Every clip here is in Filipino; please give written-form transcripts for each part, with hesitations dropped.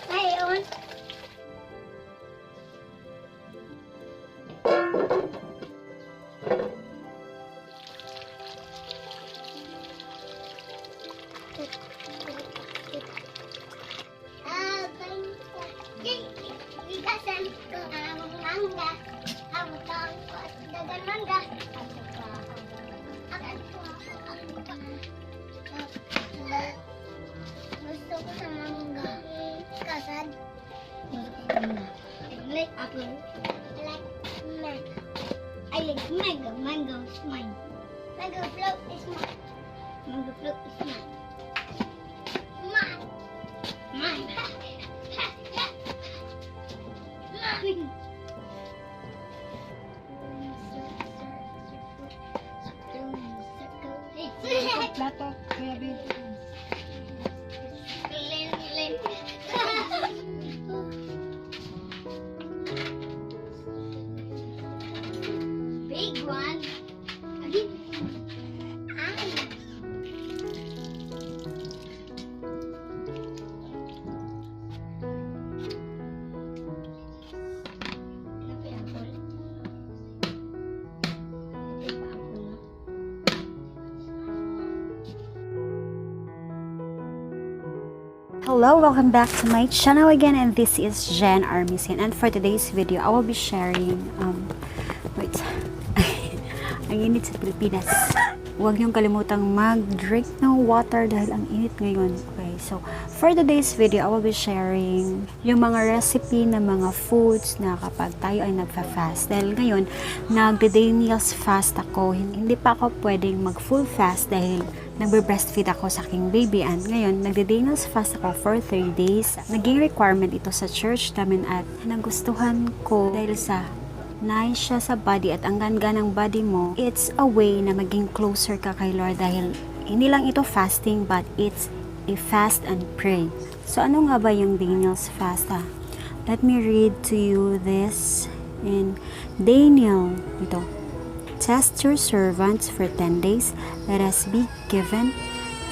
Ayun. Bigasan ko ang mangga. Ang tangko at dagan mangga. Gusto ko sa mangga. Kasad. I like apple. I like mango. I like mango. Mango is mine. Mango float is mine. Mango float is mine. Mine. Mine. Mine. Plato, Kuya Bill. Big one. Again. Hello, welcome back to my channel again, and this is jenessa.armecin, and for today's video I will be sharing wait ang init sa Pilipinas. Huwag niyong kalimutang mag-drink ng water dahil ang init ngayon. Okay, so for today's video I will be sharing yung mga recipe ng mga foods na kapag tayo ay nagfa-fast. Dahil ngayon nagde-day meals fast ako, hindi pa ako pwedeng mag full fast dahil nagbe-breastfeed ako sa aking baby, and ngayon nagde-day meals fast ako for 3 days. Naging requirement ito sa church namin at nagustuhan ko dahil sa nice siya sa body at ang ganda ng body mo. It's a way na maging closer ka kay Lord dahil hindi lang ito fasting but it's a fast and pray. So ano nga ba yung Daniel's fast? Let me read to you this in Daniel. Ito. Test your servants for 10 days. Let us be given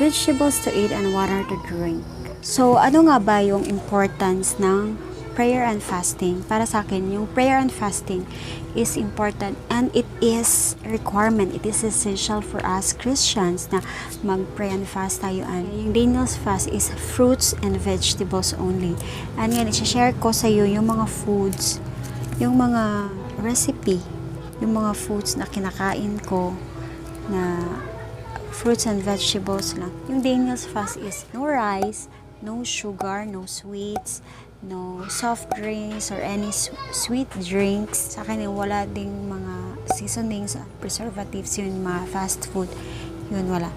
vegetables to eat and water to drink. So, ano nga ba yung importance ng prayer and fasting? Para sa akin, yung prayer and fasting is important and it is a requirement. It is essential for us Christians na mag-pray and fast tayo. Yung Daniel's fast is fruits and vegetables only. And yan, i-share ko sa iyo yung mga foods, yung mga recipe, yung mga foods na kinakain ko na fruits and vegetables lang. Yung Daniel's fast is no rice, no sugar, no sweets, no soft drinks or any sweet drinks. Sa akin wala ding mga seasonings, preservatives, yun mga fast food. Yun wala.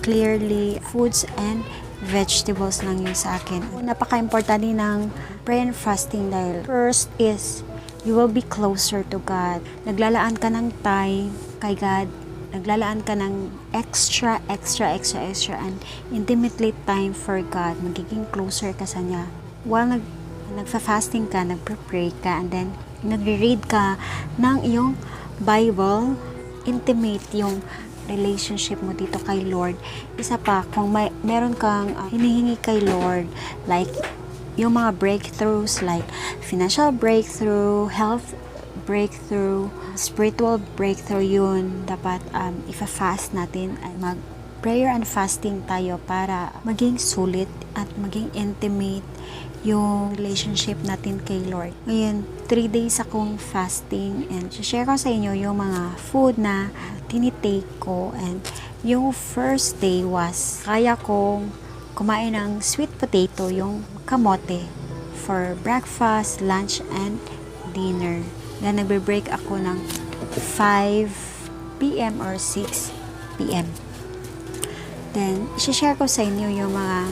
Clearly, foods and vegetables lang yun sa akin. Napaka-importante ng prayer and fasting dahil first is you will be closer to God. Naglalaan ka ng time kay God. Naglalaan ka ng extra and intimately time for God. Magiging closer ka sa Niya. While nagfa-fasting ka, nagpre-pray ka, and then nagre-read ka ng iyong Bible, intimate yung relationship mo dito kay Lord. Isa pa, kung meron kang hinihingi kay Lord, like yung mga breakthroughs like financial breakthrough, health breakthrough, spiritual breakthrough, yun dapat ifa-fast natin at mag-prayer and fasting tayo para maging sulit at maging intimate yung relationship natin kay Lord. Ngayon, 3 days akong fasting and share ko sa inyo yung mga food na tinitake ko. And yung first day was kaya kong kumain ng sweet potato, yung kamote, for breakfast, lunch, and dinner. Then nagbe-break ako ng 5 p.m. or 6 p.m. Then, share ko sa inyo yung mga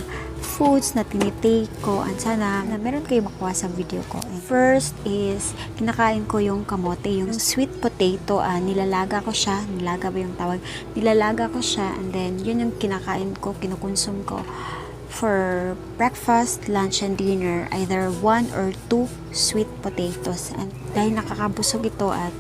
foods na tinitake ko and sana na meron kayo makuha sa video ko. And first is, kinakain ko yung kamote, yung sweet potato. Nilalaga ko siya. Nilaga ba yung tawag? Nilalaga ko siya and then yun yung kinakain ko, kinukonsum ko for breakfast, lunch, and dinner. Either 1 or 2 sweet potatoes. And dahil nakakabusog ito at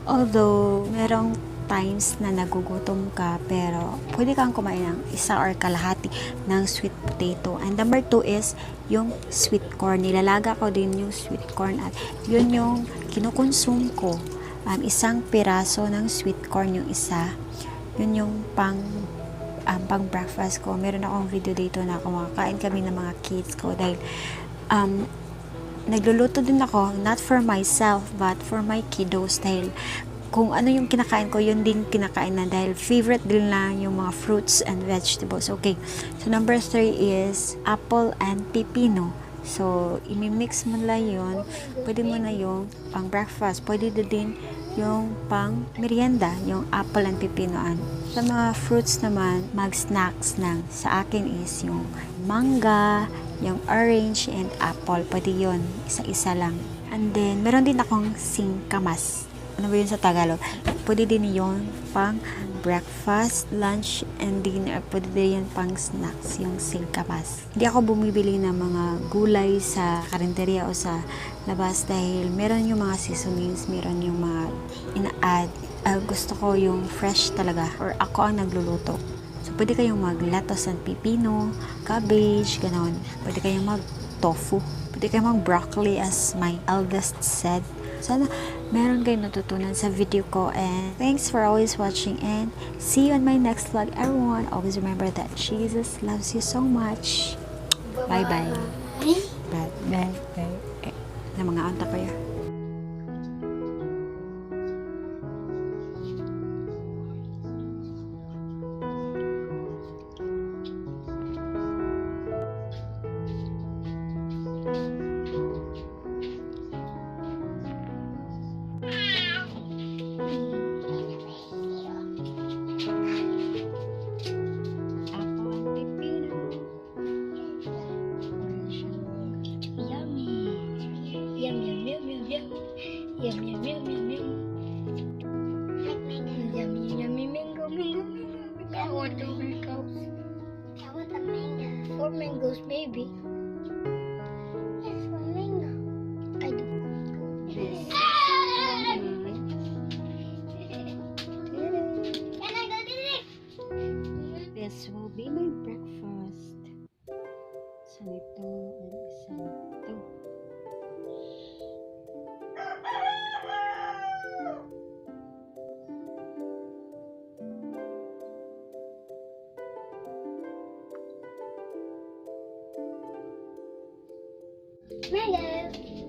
although merong times na nagugutom ka pero pwede kang kumain ng isa or kalahati ng sweet potato. And number 2 is yung sweet corn. Nilalaga ko din yung sweet corn at yun yung kinukonsum ko. Isang piraso ng sweet corn yung isa. Yun yung pang breakfast ko. Meron akong video dito na kumakain kami ng mga kids ko dahil nagluluto din ako, not for myself but for my kiddos, dahil kung ano yung kinakain ko, yun din kinakain na dahil favorite din lang yung mga fruits and vegetables. Okay, so number 3 is apple and pepino. So, imi-mix mo lang yun. Pwede mo na yung pang breakfast. Pwede din yung pang merienda, yung apple and pepinoan. Sa mga fruits naman, mag-snacks lang. Sa akin is yung mangga, yung orange, and apple. Pwede yun. Isa-isa lang. And then, meron din akong singkamas. Ano ba yun sa Tagalog? Pwede din yun pang breakfast, lunch, and dinner. Pwede din yun pang snacks, yung singkamas. Hindi ako bumibili ng mga gulay sa karinderya o sa labas dahil meron yung mga seasonings, meron yung mga ina-add. Gusto ko yung fresh talaga or ako ang nagluluto. So, pwede kayong mag-lettuce and pepino, cabbage, ganon. Pwede kayong mag-tofu. Pwede kayong mag-broccoli as my eldest said. Sana meron kayong natutunan sa video ko and thanks for always watching and see you on my next vlog, everyone. Always remember that Jesus loves you so much. Bye-bye. Bye-bye. Na mga anta ko yan. Yum, yum, yum, yum, yum. Yummy, yummy, mango, mango, mango. I want 2 mangoes. I want a mango. 4 mangoes, maybe. Yes, 1 mango. I do. Can I go to this? This will be my breakfast. Isa nito and isa nito. Mango,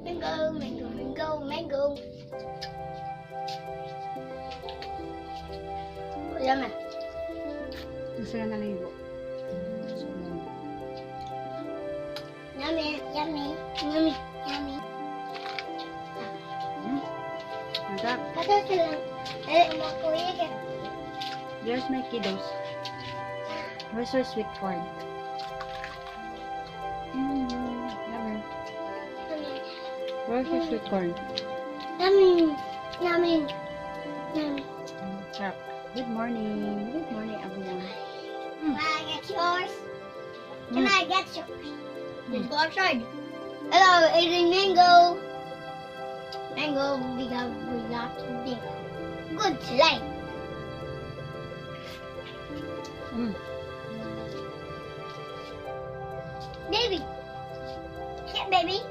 mango, mango, mango, mango. Yummy. Gusto na naligo. Yummy, yummy, yummy, yummy. Mantap. Kata sila. Makuya ka. There's my kiddos. Where's your sweet corn? Never. Where's your sweet corn? Yummy, yummy, yummy. Sarap. Good morning. Good morning, everyone. Can I get yours? Can I get yours? Let's go outside. Hello, eating mango. Mango because we got to dig. Good slide. Baby. Yeah, baby.